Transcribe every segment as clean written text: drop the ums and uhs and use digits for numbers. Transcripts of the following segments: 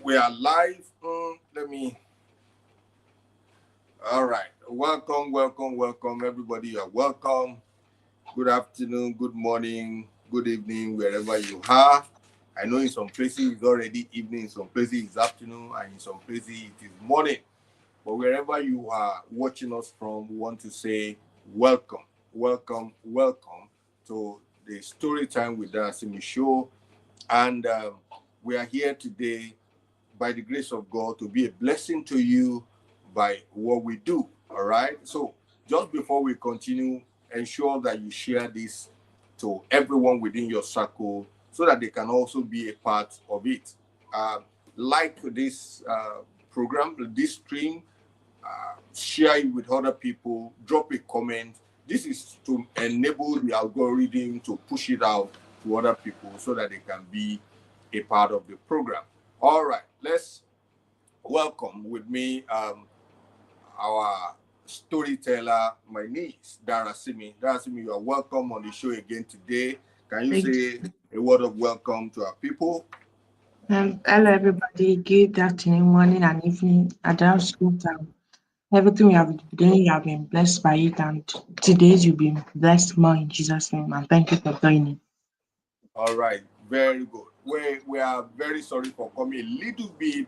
We are live. All right. Welcome, everybody. You are welcome. Good afternoon, good morning, good evening, wherever you are. I know in some places it's already evening, in some places it's afternoon, and in some places it is morning. But wherever you are watching us from, we want to say welcome to the Story Time with Darasimi show. And we are here today by the grace of God to be a blessing to you by what we do. All right. So just before we continue, ensure that you share this to everyone within your circle so that they can also be a part of it. Uh, like this program, this stream, share it with other people, drop a comment. This is to enable the algorithm to push it out to other people so that they can be a part of the program. All right, let's welcome with me our storyteller, my niece, Darasimi. Darasimi, you are welcome on the show again today. Can you say a word of welcome to our people? Hello, everybody. Good afternoon, morning, and evening. Adults, school time. Everything we have been doing, you have been blessed by it, and today you'll be blessed more in Jesus' name. And thank you for joining. All right, very good. We are very sorry for coming a little bit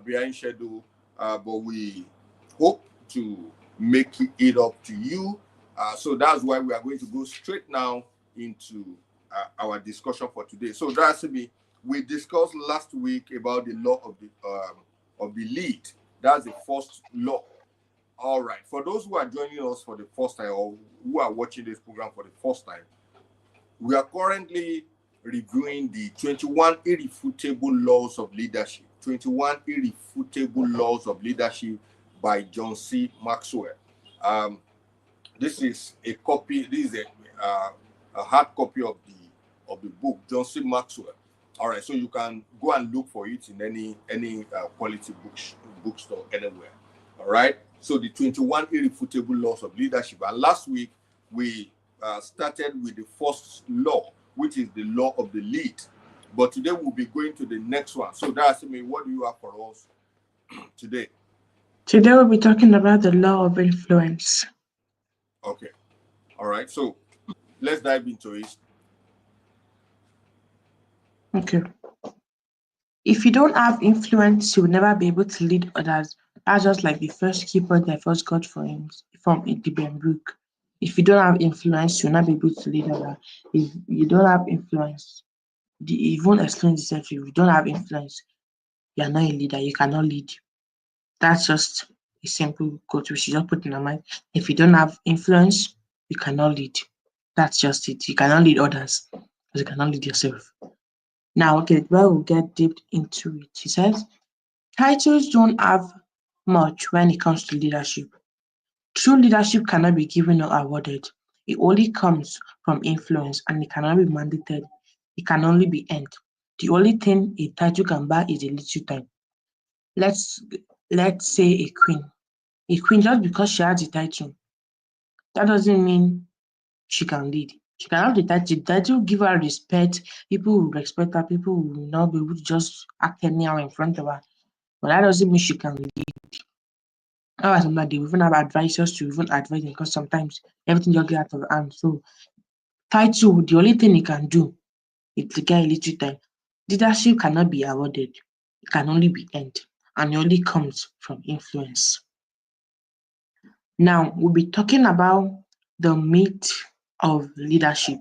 behind schedule, but we hope to make it up to you. So that's why we are going to go straight now into our discussion for today. So that's me. We discussed last week about the law of the lead. That's the first law. All right. For those who are joining us for the first time or who are watching this program for the first time, we are currently reviewing the 21 irrefutable laws of leadership. 21 irrefutable laws of leadership by Hohn C. Maxwell. This is a copy. This is a hard copy of the book, Hohn C. Maxwell. All right, so you can go and look for it in any quality bookstore anywhere. All right. So the 21 irrefutable laws of leadership. And last week we started with the first law, which is the law of the lead. But today we'll be going to the next one. So Darasimi, what do you have for us today? Today we'll be talking about the law of influence. Okay. All right. So let's dive into it. Okay. If you don't have influence, you will never be able to lead others. That's just like the first key point I first got from the book. If you don't have influence, you'll not be able to lead others. If you don't have influence, it won't explain itself. If you don't have influence, you are not a leader. You cannot lead. That's just a simple quote we should just put in our mind. If you don't have influence, you cannot lead. That's just it. You cannot lead others, but you cannot lead yourself. Now, okay, well, we'll get deep into it. He says, titles don't have much when it comes to leadership. True leadership cannot be given or awarded. It only comes from influence and it cannot be mandated. It can only be earned. The only thing a title can buy is a little time. Let's let's say a queen. A queen, just because she has the title, that doesn't mean she can lead. She can have the title give her respect, people will respect her, people will not be able to just act anyhow in front of her. But that doesn't mean she can lead. However, sometimes they even have advisors to even advise them because sometimes everything just get out of hand. So title, the only thing you can do is to get a little time. Leadership cannot be awarded, it can only be earned, and it only comes from influence. Now we'll be talking about the myth of leadership.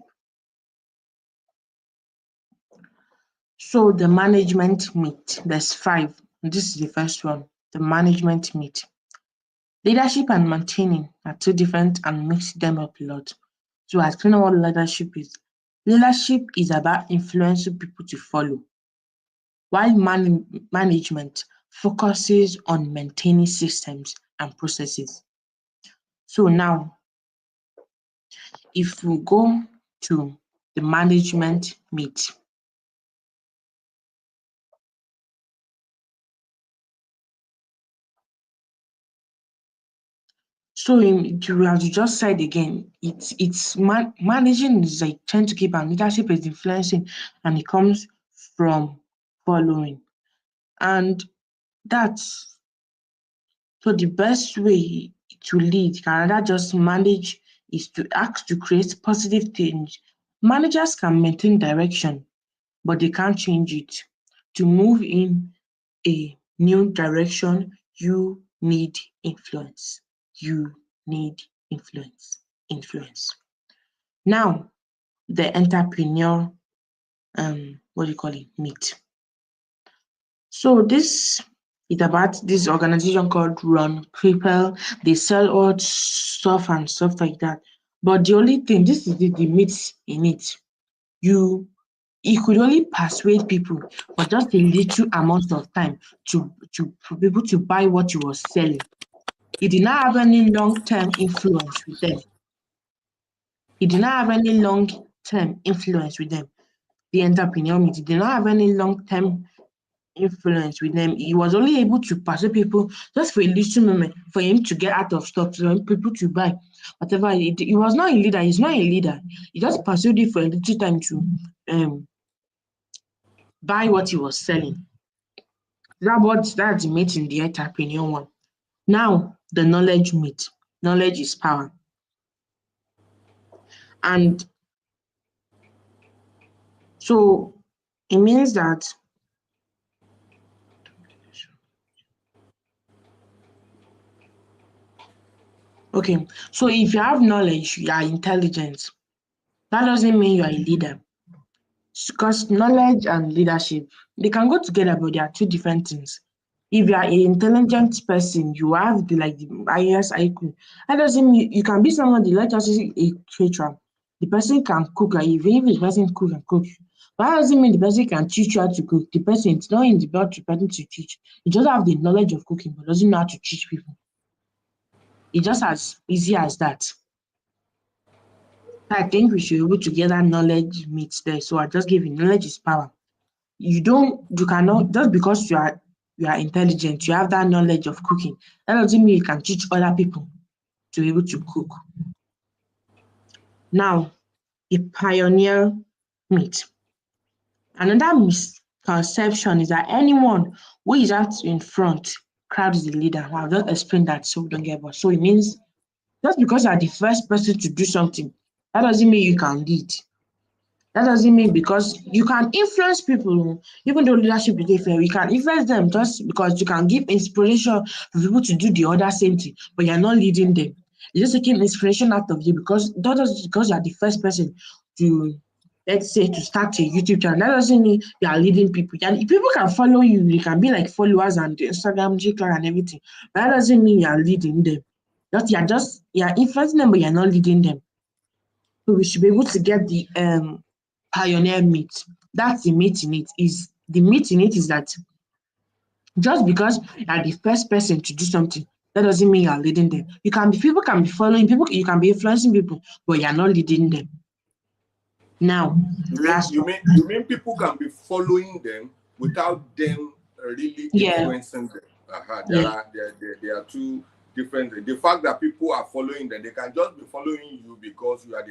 So the management myth, there's five. This is the first one, the management myth. Leadership and maintaining are two different and mix them up a lot. So I explain what leadership is. Leadership is about influencing people to follow, while management focuses on maintaining systems and processes. So now, if we go to the management myth, so as you just said again, managing is like trying to keep, and leadership is influencing, and it comes from following. And that's so the best way to lead, Canada just manage, is to act to create positive change. Managers can maintain direction, but they can't change it. To move in a new direction, you need influence. You need influence. Influence. Now, the entrepreneur, what do you call it, meet. So this is about this organization called Run People. They sell all stuff and stuff like that. But the only thing, this is the myth in it. You could only persuade people for just a little amount of time for people to buy what you were selling. It did not have any long-term influence with them. It did not have any long-term influence with them. The entrepreneur meeting did not have any long-term influence with them. He was only able to persuade people just for a little moment for him to get out of stock, for people to buy whatever. He was not a leader. He's not a leader. He just pursued it for a little time to buy what he was selling. That's the myth in the entrepreneur one. Now the knowledge myth. Knowledge is power. And so it means that okay, so if you have knowledge, you are intelligent. That doesn't mean you are a leader. Because knowledge and leadership, they can go together, but they are two different things. If you are an intelligent person, you have the highest IQ. That doesn't mean you can be somebody, let's just say a caterer. The person can cook, like if the person cook and cook. But that doesn't mean the person can teach you how to cook. The person, it's not in the blood to person to teach. You just have the knowledge of cooking, but doesn't know how to teach people. It's just as easy as that. I think we should be able to get that knowledge meets there. So I just give you knowledge is power. You cannot, just because you are intelligent, you have that knowledge of cooking, that doesn't mean you can teach other people to be able to cook. Now, a pioneer myth. Another misconception is that anyone who is out in front crowds the leader. I'll just explain that so we don't get bored. So it means just because you are the first person to do something, that doesn't mean you can lead. That doesn't mean, because you can influence people, even though leadership is different, you can influence them just because you can give inspiration for people to do the other same thing, but you're not leading them. You're just taking inspiration out of you because because you're the first person to, let's say, to start a YouTube channel. That doesn't mean you are leading people. And people can follow you, you can be like followers and Instagram, TikTok and everything. But that doesn't mean you are leading them. You're influencing them, but you're not leading them. So we should be able to get the pioneer myth. That's the myth in it. The myth in it is that just because you are the first person to do something, that doesn't mean you are leading them. People can be following people, you can be influencing people, but you are not leading them. Now, last one. You mean people can be following them without them really Yeah, influencing them? yeah, There are two different things. The fact that people are following them, they can just be following you because you are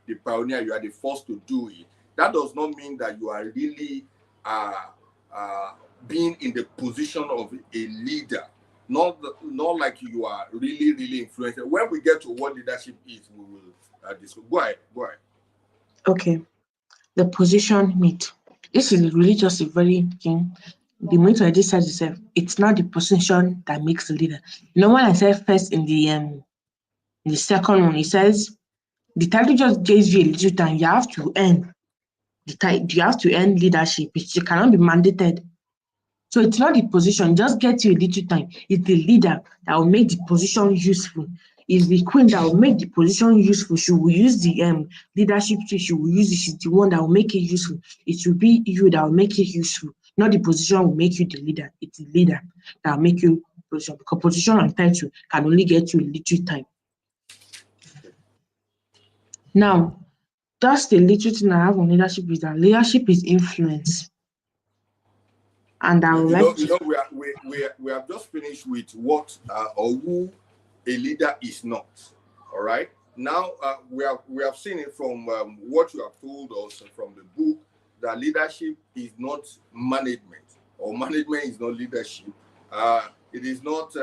the pioneer, you are the first to do it. That does not mean that you are really being in the position of a leader. Not like you are really influencing. When we get to what leadership is, we will discuss. Go ahead. okay. The position myth. This is really just a very thing. The myth already says itself. It's not the position that makes the leader. When I said first in the second one, it says the title just gives you a little time. You have to earn you have to earn leadership. It cannot be mandated. So it's not the position, just get you a little time. It's the leader that will make the position useful. It's the queen that will make the position useful. She will use the leadership tool, she will use it. She's the one that will make it useful. It will be you that will make it useful. Not the position will make you the leader. It's the leader that will make you position. Because position and title can only get you a little time. Now, just a little thing I have on leadership is that leadership is influence. And I would like to. We have just finished with what or who a leader is not. All right. Now we have seen it from what you have told us from the book that leadership is not management. or management is not leadership. It is not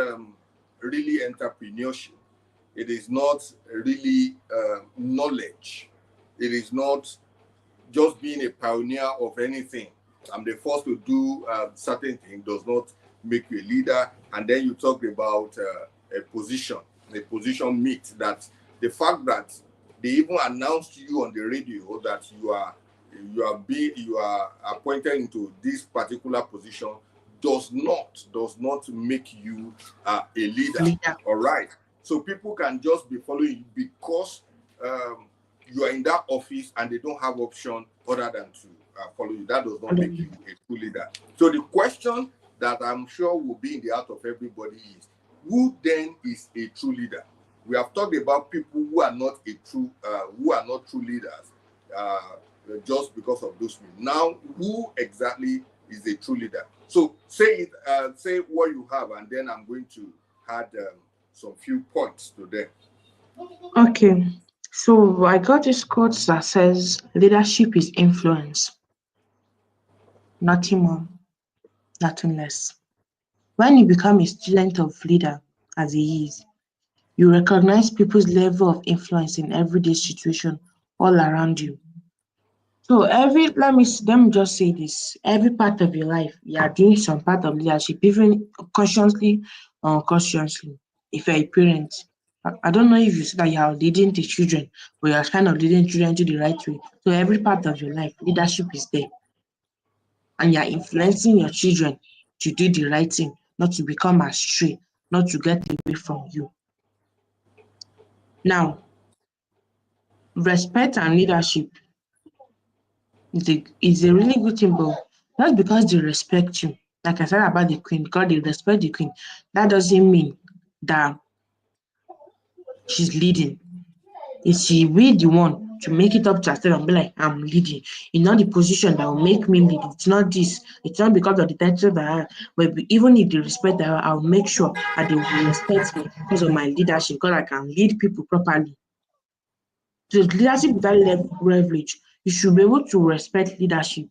really entrepreneurship. It is not really knowledge. It is not just being a pioneer of anything. I'm the first to do certain things does not make you a leader. And then you talk about a position meet, that the fact that they even announced to you on the radio that you are appointed into this particular position does not make you a leader. All right. So people can just be following you because you are in that office and they don't have option other than to follow you. That does not make you a true leader. So the question that I'm sure will be in the heart of everybody is, who then is a true leader? We have talked about people who are not true leaders just because of those things. Now, who exactly is a true leader? So say what you have, and then I'm going to add some few points to them. Okay. So I got this quote that says leadership is influence, nothing more, nothing less. When you become a student of leader, as he is, you recognize people's level of influence in everyday situation all around you. So let me just say this. Every part of your life, you are doing some part of leadership, even consciously or unconsciously. If you're a parent, I don't know if you see that you are leading the children, but you are kind of leading children to the right way. So every part of your life, leadership is there, and you are influencing your children to do the right thing, not to become astray, not to get away from you. Now, respect and leadership is a really good thing, but just because they respect you, like I said about the queen, because they respect the queen, that doesn't mean that she's leading. Is she will the one to make it up to herself and be like, I'm leading. It's not the position that will make me lead. It's not this. It's not because of the title that I have. But even if they respect her, I'll make sure that they will respect me because of my leadership, because I can lead people properly. So leadership without leverage, you should be able to respect leadership.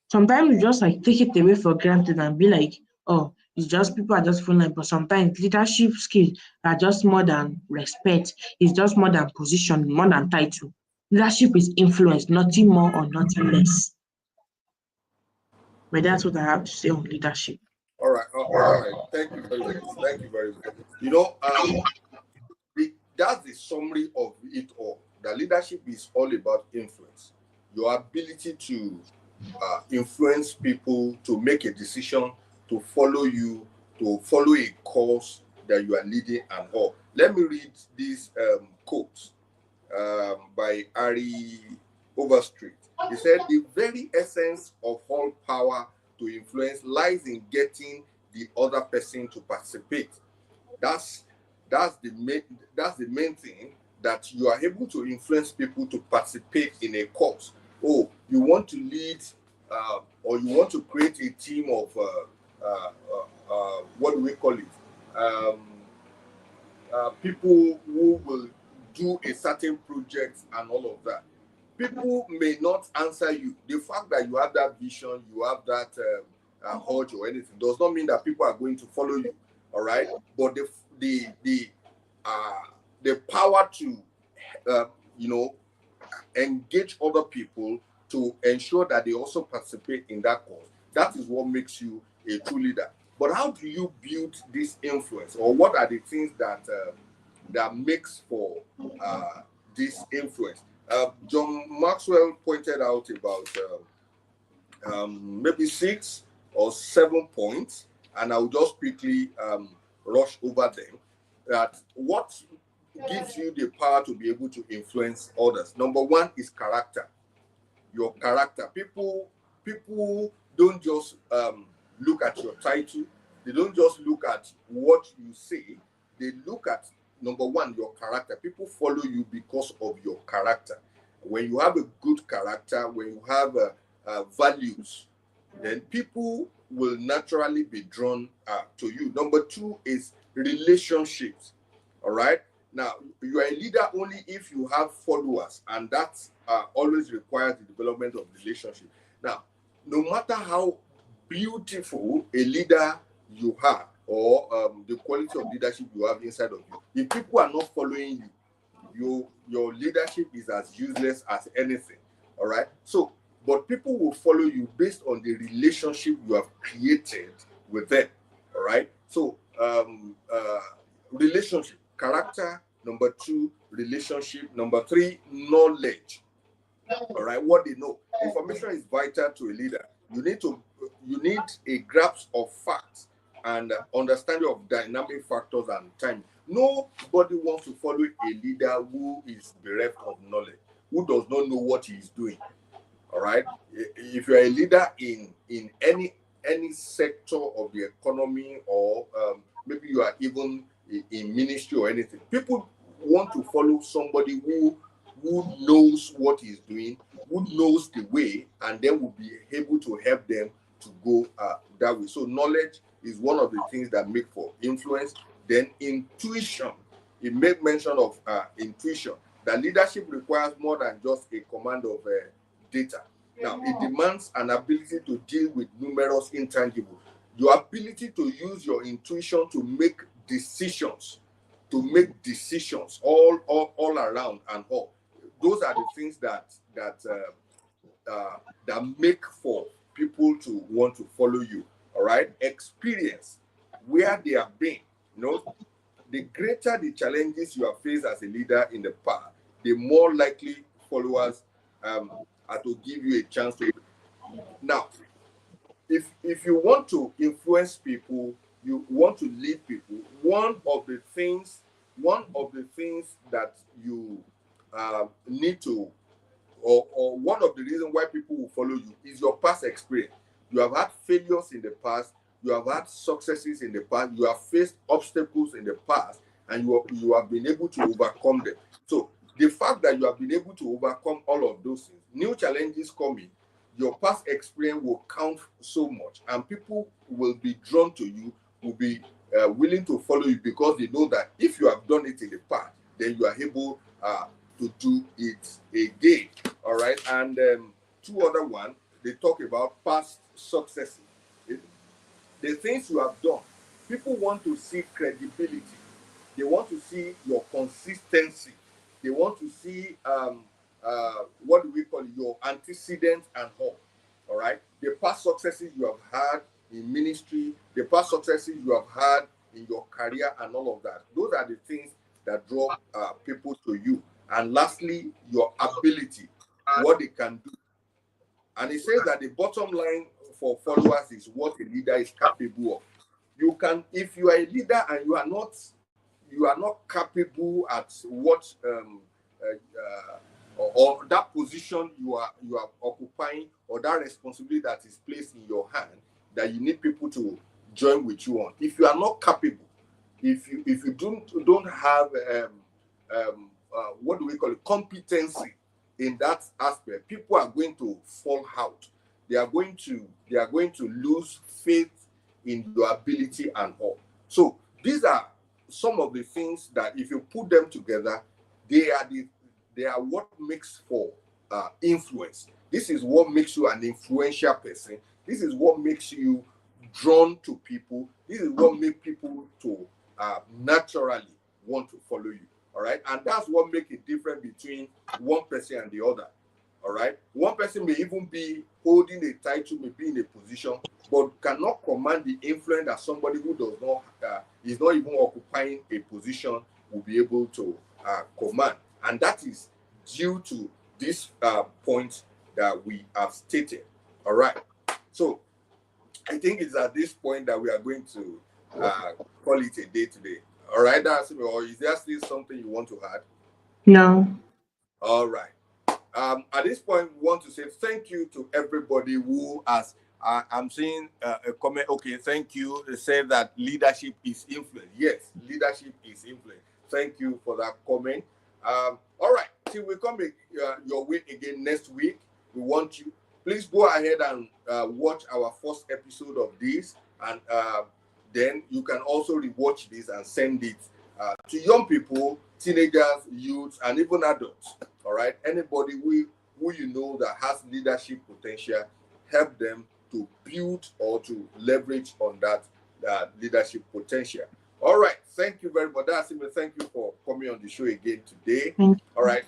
Sometimes you just like take it away for granted and be like, oh, it's just people are just following. But sometimes leadership skills are just more than respect. It's just more than position, more than title. Leadership is influence, nothing more or nothing less. But that's what I have to say on leadership. All right. Thank you very much. Thank you very much. You know, that's the summary of it all. The leadership is all about influence. Your ability to influence people, to make a decision, to follow you, to follow a course that you are leading and all. Let me read this quote by Ari Overstreet. He said, the very essence of all power to influence lies in getting the other person to participate. That's that's the main thing, that you are able to influence people to participate in a cause. Oh, you want to lead or you want to create a team of what do we call it? Um, People who will do a certain project and all of that. People may not answer you. The fact that you have that vision, you have that urge or anything, does not mean that people are going to follow you. All right, but uh, the power to uh, you know engage other people to ensure that they also participate in that cause. That is what makes you a true leader. But how do you build this influence, or what are the things that makes for this influence? John Maxwell pointed out about maybe 6 or 7 points, and I'll just quickly rush over them. That what gives you the power to be able to influence others. Number one is character. Your character. People don't just look at your title. They don't just look at what you say. They look at, number one, your character. People follow you because of your character. When you have a good character, when you have values, then people will naturally be drawn to you. Number two is relationships. All right. Now, you are a leader only if you have followers, and that always requires the development of relationship. Now, no matter how beautiful a leader you have, or the quality of leadership you have inside of you, if people are not following you, your leadership is as useless as anything. All right. So, but people will follow you based on the relationship you have created with them. All right. So, relationship, character. Number two, relationship. Number three, knowledge. All right, what they know. Information is vital to a leader. You need a grasp of facts and understanding of dynamic factors and time. Nobody wants to follow a leader who is bereft of knowledge, who does not know what he is doing. All right. If you're a leader in any sector of the economy, or maybe you are even in ministry or anything, people want to follow somebody who knows what he's doing, who knows the way, and then will be able to help them to go that way. So knowledge is one of the things that make for influence. Then intuition. It made mention of intuition. That leadership requires more than just a command of data. Now, it demands an ability to deal with numerous intangibles. Your ability to use your intuition to make decisions, all around and all. Those are the things that make for people to want to follow you. All right, experience, where they have been. The greater the challenges you have faced as a leader in the past, the more likely followers are to give you a chance to. Now, if you want to influence people, you want to lead people, one of the things that you need to, or one of the reasons why people will follow you is your past experience. You have had failures in the past, you have had successes in the past, you have faced obstacles in the past, and you have been able to overcome them. So the fact that you have been able to overcome all of those things, new challenges coming, your past experience will count so much, and people will be drawn to you, will be willing to follow you, because they know that if you have done it in the past, then you are able to do it again. All right. And two other one, they talk about past successes. The things you have done, people want to see credibility. They want to see your consistency. They want to see what do we call it, your antecedents and all. All right. The past successes you have had in ministry, the past successes you have had in your career, and all of that. Those are the things that draw people to you. And lastly, your ability, what they can do. And it says that the bottom line for followers is what a leader is capable of. You can, if you are a leader and you are not capable at what or that position you are occupying, or that responsibility that is placed in your hand, that you need people to join with you on. If you are not capable, if you don't have what do we call it, competency in that aspect, people are going to fall out. They are going to lose faith in your ability and all. So these are some of the things that, if you put them together, they are what makes for influence. This is what makes you an influential person. This is what makes you drawn to people. This is what makes people to naturally want to follow you. All right. And that's what makes a difference between one person and the other. All right. One person may even be holding a title, may be in a position, but cannot command the influence that somebody who does not, is not even occupying a position, will be able to command. And that is due to this point that we have stated. All right. So I think it's at this point that we are going to call it a day today. All right, Darasimi, or is there still something you want to add? No. All right. At this point, we want to say thank you to everybody who has. I'm seeing a comment. Okay, thank you. They say that leadership is influence. Yes, leadership is influence. Thank you for that comment. All right. Till we come your way again next week, we want you. Please go ahead and watch our first episode of this, and then you can also rewatch this and send it to young people, teenagers, youths, and even adults. All right. Anybody who you know that has leadership potential, help them to build or to leverage on that leadership potential. All right. Thank you very much. Darasimi, thank you for coming on the show again today. Thank you. All right.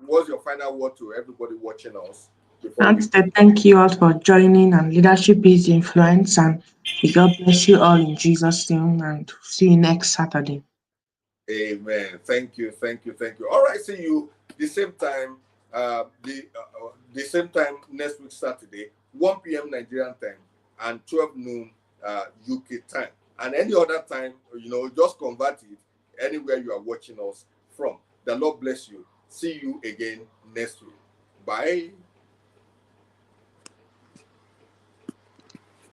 What's your final word to everybody watching us before And we thank you all for joining, and leadership is influence, and may God bless you all in Jesus' name, and see you next Saturday. Amen. Thank you. Thank you. Thank you. All right. See you the same time. The same time next week Saturday, 1 p.m. Nigerian time and 12 noon UK time. And any other time, just convert it anywhere you are watching us from. The Lord bless you. See you again next week. Bye.